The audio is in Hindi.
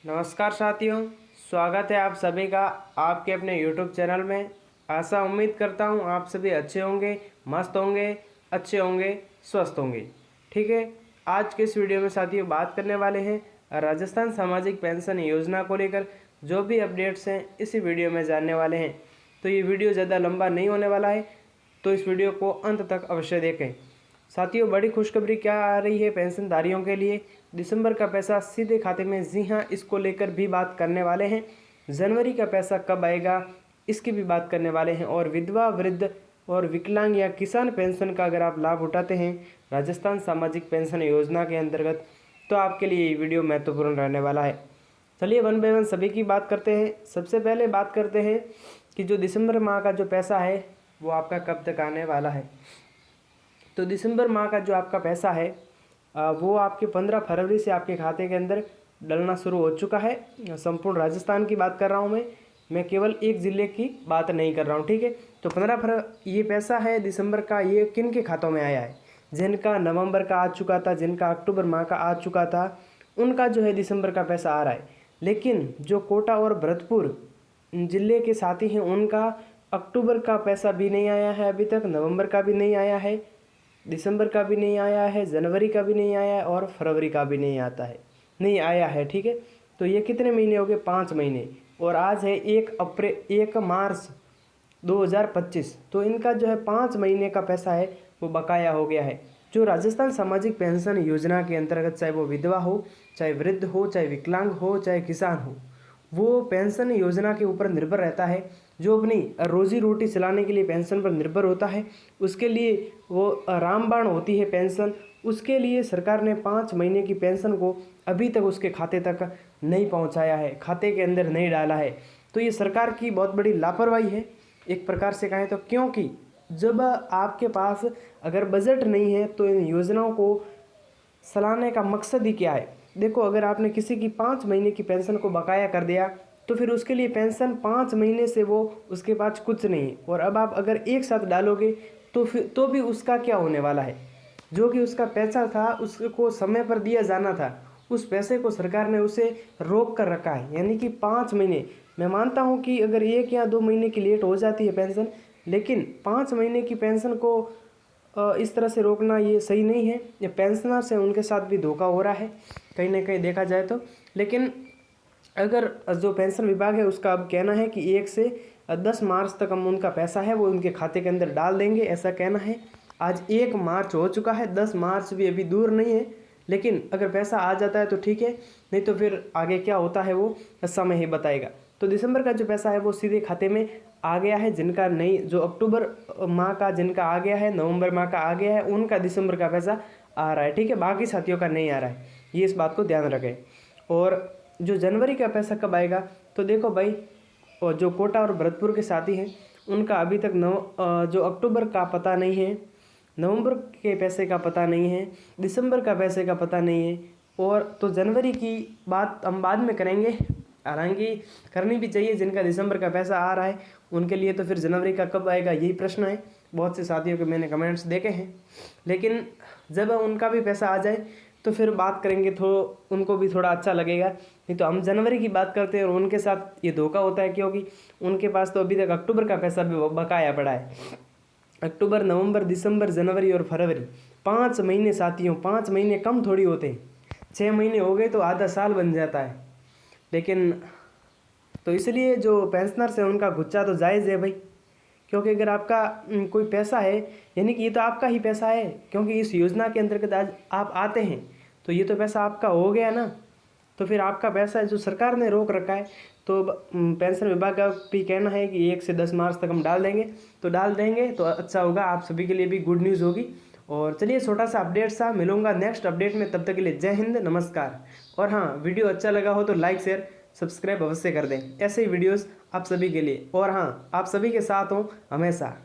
नमस्कार साथियों, स्वागत है आप सभी का आपके अपने YouTube चैनल में। आशा उम्मीद करता हूँ आप सभी अच्छे होंगे, मस्त होंगे, अच्छे होंगे, स्वस्थ होंगे। ठीक है, आज के इस वीडियो में साथियों बात करने वाले हैं राजस्थान सामाजिक पेंशन योजना को लेकर जो भी अपडेट्स हैं इसी वीडियो में जानने वाले हैं। तो ये वीडियो ज़्यादा लंबा नहीं होने वाला है, तो इस वीडियो को अंत तक अवश्य देखें। साथियों, बड़ी खुशखबरी क्या आ रही है पेंशनधारियों के लिए। दिसंबर का पैसा सीधे खाते में, जी हाँ, इसको लेकर भी बात करने वाले हैं। जनवरी का पैसा कब आएगा इसकी भी बात करने वाले हैं। और विधवा, वृद्ध और विकलांग या किसान पेंशन का अगर आप लाभ उठाते हैं राजस्थान सामाजिक पेंशन योजना के अंतर्गत, तो आपके लिए ये वीडियो महत्वपूर्ण रहने वाला है। चलिए वन बाय वन सभी की बात करते हैं। सबसे पहले बात करते हैं कि जो दिसंबर माह का जो पैसा है वो आपका कब तक आने वाला है। तो दिसंबर माह का जो आपका पैसा है वो आपके 15 फरवरी से आपके खाते के अंदर डलना शुरू हो चुका है। संपूर्ण राजस्थान की बात कर रहा हूँ मैं केवल एक ज़िले की बात नहीं कर रहा हूँ। ठीक है, तो 15 फरवरी ये पैसा है दिसंबर का, ये किन के खातों में आया है? जिनका नवंबर का आ चुका था, जिनका अक्टूबर माह का आ चुका था, उनका जो है दिसंबर का पैसा आ रहा है। लेकिन जो कोटा और भरतपुर ज़िले के साथी हैं उनका अक्टूबर का पैसा भी नहीं आया है अभी तक, नवंबर का भी नहीं आया है, दिसंबर का भी नहीं आया है, जनवरी का भी नहीं आया है और फरवरी का भी नहीं आया है। ठीक है, तो ये कितने महीने हो गए? 5 महीने। और आज है 1 मार्च 2025। तो इनका जो है 5 महीने का पैसा है वो बकाया हो गया है। जो राजस्थान सामाजिक पेंशन योजना के अंतर्गत, चाहे वो विधवा हो, चाहे वृद्ध हो, चाहे विकलांग हो, चाहे किसान हो, वो पेंशन योजना के ऊपर निर्भर रहता है। जो अपनी रोजी रोटी चलाने के लिए पेंशन पर निर्भर होता है, उसके लिए वो रामबाण होती है पेंशन। उसके लिए सरकार ने 5 महीने की पेंशन को अभी तक उसके खाते तक नहीं पहुंचाया है, खाते के अंदर नहीं डाला है। तो ये सरकार की बहुत बड़ी लापरवाही है एक प्रकार से कहें तो। क्योंकि जब आपके पास अगर बजट नहीं है तो इन योजनाओं को चलाने का मकसद ही क्या है? देखो, अगर आपने किसी की 5 महीने की पेंशन को बकाया कर दिया तो फिर उसके लिए पेंशन 5 महीने से वो उसके पास कुछ नहीं है। और अब आप अगर एक साथ डालोगे तो फिर तो भी उसका क्या होने वाला है? जो कि उसका पैसा था उसको समय पर दिया जाना था, उस पैसे को सरकार ने उसे रोक कर रखा है। यानी कि 5 महीने, मैं मानता हूँ कि अगर 1 या 2 महीने की लेट हो जाती है पेंशन, लेकिन 5 महीने की पेंशन को इस तरह से रोकना ये सही नहीं है। ये पेंशनर से उनके साथ भी धोखा हो रहा है कहीं ना कहीं देखा जाए तो। लेकिन अगर जो पेंशन विभाग है उसका अब कहना है कि 1 से 10 मार्च तक हम उनका पैसा है वो उनके खाते के अंदर डाल देंगे, ऐसा कहना है। आज 1 मार्च हो चुका है, 10 मार्च भी अभी दूर नहीं है। लेकिन अगर पैसा आ जाता है तो ठीक है, नहीं तो फिर आगे क्या होता है वो समय ही बताएगा। तो दिसंबर का जो पैसा है वो सीधे खाते में आ गया है। जिनका नहीं, जो अक्टूबर माह का जिनका आ गया है, नवंबर माह का आ गया है, उनका दिसंबर का पैसा आ रहा है। ठीक है, बाकी साथियों का नहीं आ रहा है, ये इस बात को ध्यान रखें। और जो जनवरी का पैसा कब आएगा? तो देखो भाई, और जो कोटा और भरतपुर के साथी हैं उनका अभी तक जो अक्टूबर का पता नहीं है, नवंबर के पैसे का पता नहीं है, दिसंबर का पैसे का पता नहीं है। और तो जनवरी की बात हम बाद में करेंगे, हालांकि करनी भी चाहिए। जिनका दिसंबर का पैसा आ रहा है उनके लिए तो फिर जनवरी का कब आएगा यही प्रश्न है। बहुत से साथियों के मैंने कमेंट्स देखे हैं। लेकिन जब उनका भी पैसा आ जाए तो फिर बात करेंगे तो उनको भी थोड़ा अच्छा लगेगा। नहीं तो हम जनवरी की बात करते हैं और उनके साथ ये धोखा होता है, क्योंकि उनके पास तो अभी तक अक्टूबर का पैसा भी बकाया पड़ा है। अक्टूबर, नवंबर, दिसंबर, जनवरी और फरवरी, 5 महीने साथियों, 5 महीने कम थोड़ी होते हैं। 6 महीने हो गए तो आधा साल बन जाता है। लेकिन तो इसलिए जो पेंशनर्स है उनका गुस्सा तो जायज़ है भाई, क्योंकि अगर आपका कोई पैसा है, यानी कि ये तो आपका ही पैसा है, क्योंकि इस योजना के अंतर्गत आज आप आते हैं तो ये तो पैसा आपका हो गया ना। तो फिर आपका पैसा जो सरकार ने रोक रखा है, तो पेंशन विभाग का भी कहना है कि 1 से 10 मार्च तक हम डाल देंगे। तो डाल देंगे तो अच्छा होगा, आप सभी के लिए भी गुड न्यूज़ होगी। और चलिए, छोटा सा अपडेट सा, मिलूंगा नेक्स्ट अपडेट में। तब तक के लिए जय हिंद, नमस्कार। और हाँ, वीडियो अच्छा लगा हो तो लाइक, शेयर, सब्सक्राइब अवश्य कर दें। ऐसे ही वीडियोस आप सभी के लिए। और हाँ, आप सभी के साथ हों हमेशा।